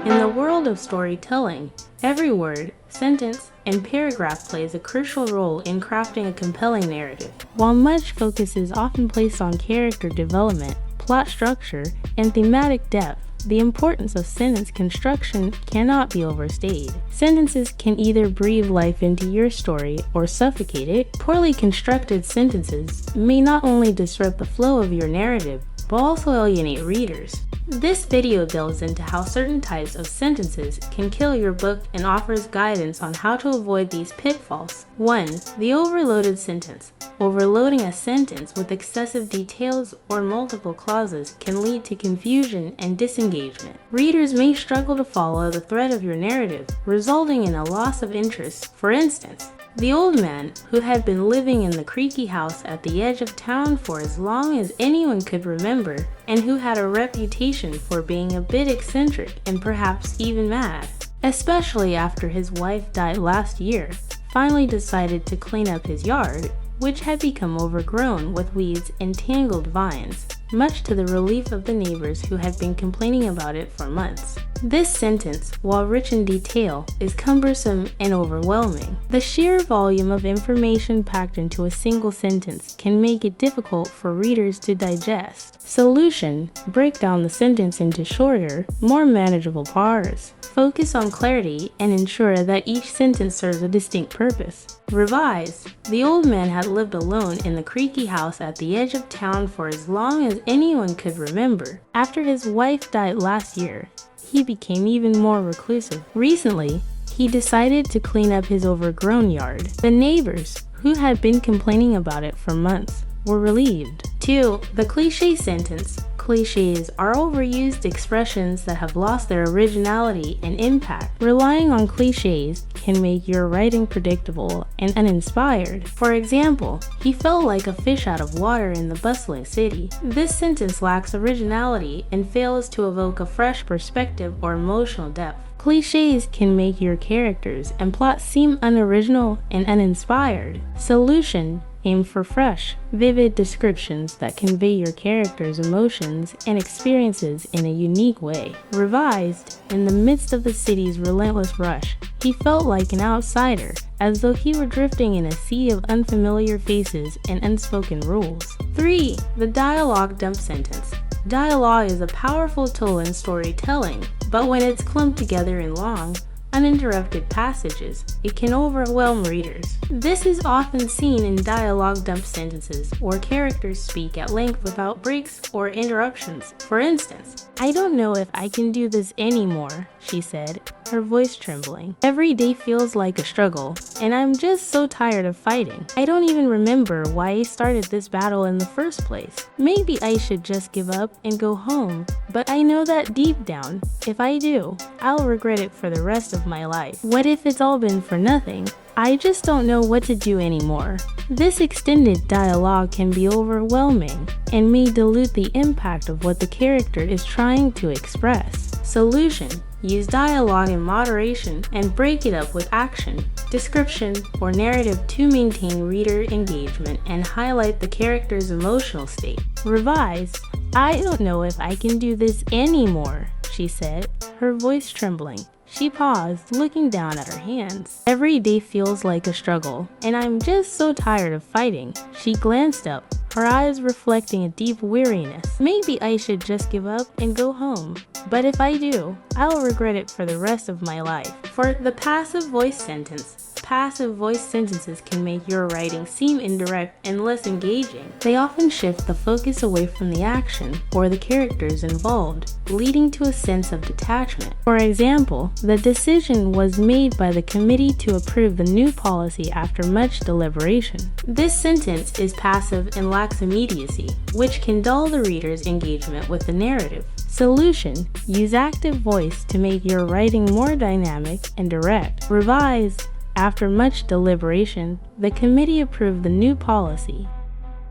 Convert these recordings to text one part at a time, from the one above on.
In the world of storytelling, every word, sentence, and paragraph plays a crucial role in crafting a compelling narrative. While much focus is often placed on character development, plot structure, and thematic depth, the importance of sentence construction cannot be overstated. Sentences can either breathe life into your story or suffocate it. Poorly constructed sentences may not only disrupt the flow of your narrative, but also alienate readers. This video delves into how certain types of sentences can kill your book and offers guidance on how to avoid these pitfalls. 1. The overloaded sentence. Overloading a sentence with excessive details or multiple clauses can lead to confusion and disengagement. Readers may struggle to follow the thread of your narrative, resulting in a loss of interest. For instance, the old man, who had been living in the creaky house at the edge of town for as long as anyone could remember, and who had a reputation for being a bit eccentric and perhaps even mad, especially after his wife died last year, finally decided to clean up his yard, which had become overgrown with weeds and tangled vines, much to the relief of the neighbors who had been complaining about it for months. This sentence, while rich in detail, is cumbersome and overwhelming. The sheer volume of information packed into a single sentence can make it difficult for readers to digest. Solution: break down the sentence into shorter, more manageable parts. Focus on clarity and ensure that each sentence serves a distinct purpose. Revise: the old man had lived alone in the creaky house at the edge of town for as long as anyone could remember. After his wife died last year, he became even more reclusive. Recently, he decided to clean up his overgrown yard. The neighbors, who had been complaining about it for months, were relieved. 2. The cliché sentence. Clichés are overused expressions that have lost their originality and impact. Relying on clichés can make your writing predictable and uninspired. For example, he felt like a fish out of water in the bustling city. This sentence lacks originality and fails to evoke a fresh perspective or emotional depth. Clichés can make your characters and plot seem unoriginal and uninspired. Solution: aim for fresh, vivid descriptions that convey your characters' emotions and experiences in a unique way. Revised: in the midst of the city's relentless rush, he felt like an outsider, as though he were drifting in a sea of unfamiliar faces and unspoken rules. 3. The dialogue dump sentence. Dialogue is a powerful tool in storytelling, but when it's clumped together in long, uninterrupted passages, it can overwhelm readers. This is often seen in dialogue dump sentences, where characters speak at length without breaks or interruptions. For instance, "I don't know if I can do this anymore," she said, her voice trembling. "Every day feels like a struggle, and I'm just so tired of fighting. I don't even remember why I started this battle in the first place. Maybe I should just give up and go home, but I know that deep down, if I do, I'll regret it for the rest of my life. What if it's all been for nothing? I just don't know what to do anymore." This extended dialogue can be overwhelming and may dilute the impact of what the character is trying to express. Solution: use dialogue in moderation and break it up with action, description, or narrative to maintain reader engagement and highlight the character's emotional state. Revise: "I don't know if I can do this anymore," she said, her voice trembling. She paused, looking down at her hands. "Every day feels like a struggle, and I'm just so tired of fighting." She glanced up, her eyes reflecting a deep weariness. "Maybe I should just give up and go home, but if I do, I'll regret it for the rest of my life." For the passive voice sentence, passive voice sentences can make your writing seem indirect and less engaging. They often shift the focus away from the action or the characters involved, leading to a sense of detachment. For example, the decision was made by the committee to approve the new policy after much deliberation. This sentence is passive and lacks immediacy, which can dull the reader's engagement with the narrative. Solution: use active voice to make your writing more dynamic and direct. Revise: after much deliberation, the committee approved the new policy.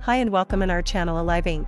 Hi and welcome in our channel Alive Inc.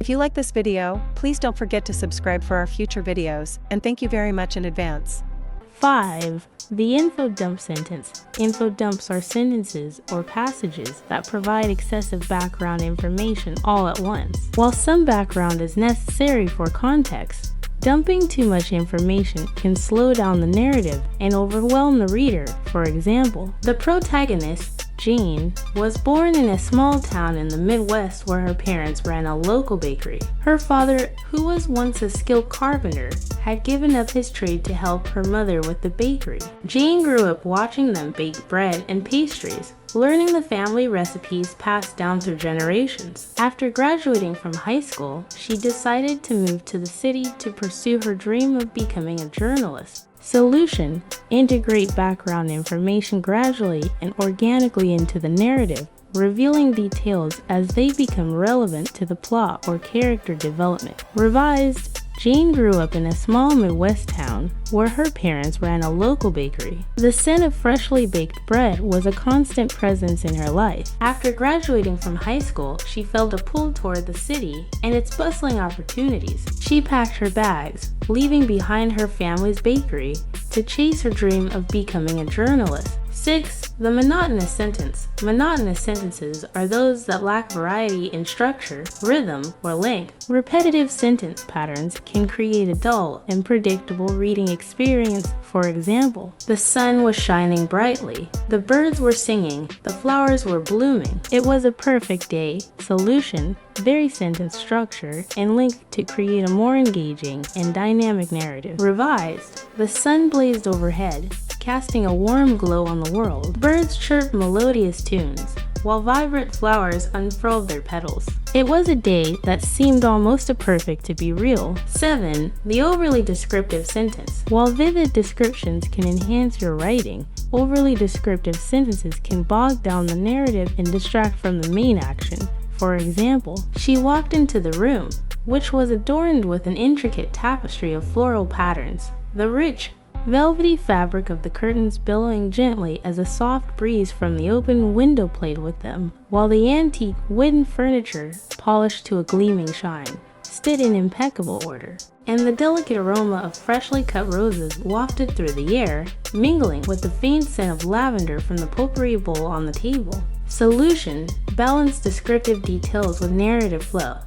If you like this video, please don't forget to subscribe for our future videos, and thank you very much in advance. 5. The info dump sentence. Info dumps are sentences or passages that provide excessive background information all at once. While some background is necessary for context, Dumping too much information can slow down the narrative and overwhelm the reader. For example, the protagonist, Jane, was born in a small town in the Midwest where her parents ran a local bakery. Her father, who was once a skilled carpenter, had given up his trade to help her mother with the bakery. Jane grew up watching them bake bread and pastries, learning the family recipes passed down through generations. After graduating from high school, she decided to move to the city to pursue her dream of becoming a journalist. Solution: integrate background information gradually and organically into the narrative, revealing details as they become relevant to the plot or character development. Revised: Jane grew up in a small Midwest town where her parents ran a local bakery. The scent of freshly baked bread was a constant presence in her life. After graduating from high school, she felt a pull toward the city and its bustling opportunities. She packed her bags, leaving behind her family's bakery to chase her dream of becoming a journalist. 6. The monotonous sentence. Monotonous sentences are those that lack variety in structure, rhythm, or length. Repetitive sentence patterns can create a dull and predictable reading experience. For example, the sun was shining brightly, the birds were singing, the flowers were blooming, it was a perfect day. Solution: vary sentence structure and length to create a more engaging and dynamic narrative. Revised: the sun blazed overhead, casting a warm glow on the world. Birds chirped melodious tunes, while vibrant flowers unfurled their petals. It was a day that seemed almost too perfect to be real. 7. The overly descriptive sentence. While vivid descriptions can enhance your writing, overly descriptive sentences can bog down the narrative and distract from the main action. For example, she walked into the room, which was adorned with an intricate tapestry of floral patterns. The rich, velvety fabric of the curtains billowing gently as a soft breeze from the open window played with them, while the antique wooden furniture, polished to a gleaming shine, stood in impeccable order, and the delicate aroma of freshly cut roses wafted through the air, mingling with the faint scent of lavender from the potpourri bowl on the table. Solution: balance descriptive details with narrative flow.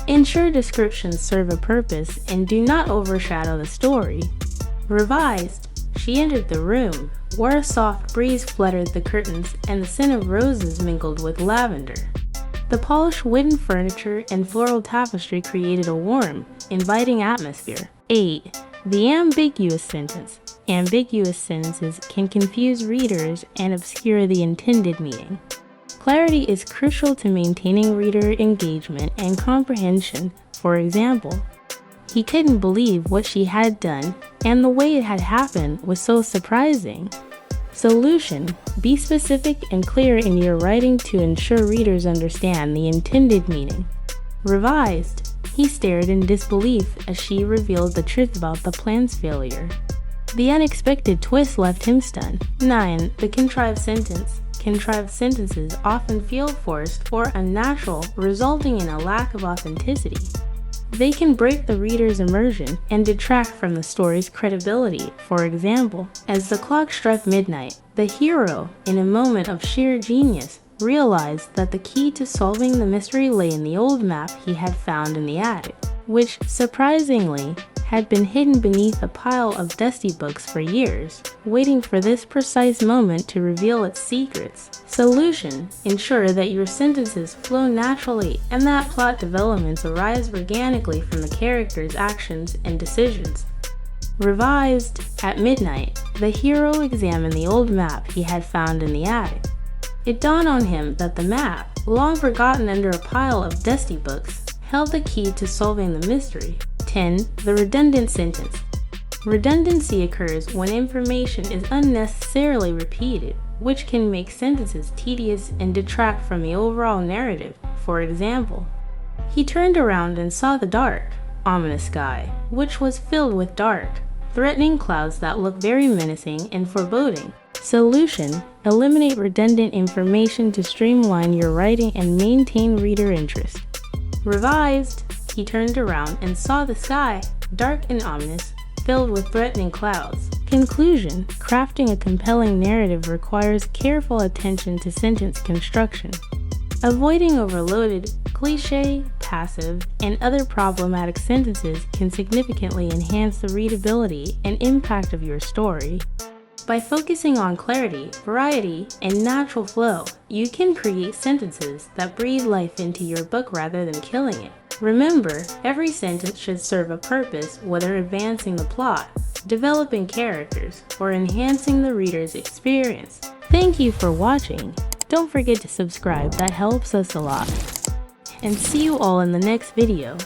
Ensure descriptions serve a purpose and do not overshadow the story. Revised: she entered the room, where a soft breeze fluttered the curtains and the scent of roses mingled with lavender. The polished wooden furniture and floral tapestry created a warm, inviting atmosphere. 8. The ambiguous sentence. Ambiguous sentences can confuse readers and obscure the intended meaning. Clarity is crucial to maintaining reader engagement and comprehension. For example, he couldn't believe what she had done, and the way it had happened was so surprising. Solution: be specific and clear in your writing to ensure readers understand the intended meaning. Revised: he stared in disbelief as she revealed the truth about the plan's failure. The unexpected twist left him stunned. 9. The contrived sentence. Contrived sentences often feel forced or unnatural, resulting in a lack of authenticity. They can break the reader's immersion and detract from the story's credibility. For example, as the clock struck midnight, the hero, in a moment of sheer genius, realized that the key to solving the mystery lay in the old map he had found in the attic, which, surprisingly, had been hidden beneath a pile of dusty books for years, waiting for this precise moment to reveal its secrets. Solution: ensure that your sentences flow naturally and that plot developments arise organically from the characters' actions and decisions. Revised: at midnight, the hero examined the old map he had found in the attic. It dawned on him that the map, long forgotten under a pile of dusty books, held the key to solving the mystery. 10. The redundant sentence. Redundancy occurs when information is unnecessarily repeated, which can make sentences tedious and detract from the overall narrative. For example, he turned around and saw the dark, ominous sky, which was filled with dark, threatening clouds that looked very menacing and foreboding. Solution: eliminate redundant information to streamline your writing and maintain reader interest. Revised: he turned around and saw the sky, dark and ominous, filled with threatening clouds. Conclusion: crafting a compelling narrative requires careful attention to sentence construction. Avoiding overloaded, Cliché, passive, and other problematic sentences can significantly enhance the readability and impact of your story. By focusing on clarity, variety, and natural flow, you can create sentences that breathe life into your book rather than killing it. Remember, every sentence should serve a purpose, whether advancing the plot, developing characters, or enhancing the reader's experience. Thank you for watching. Don't forget to subscribe, that helps us a lot. And see you all in the next video.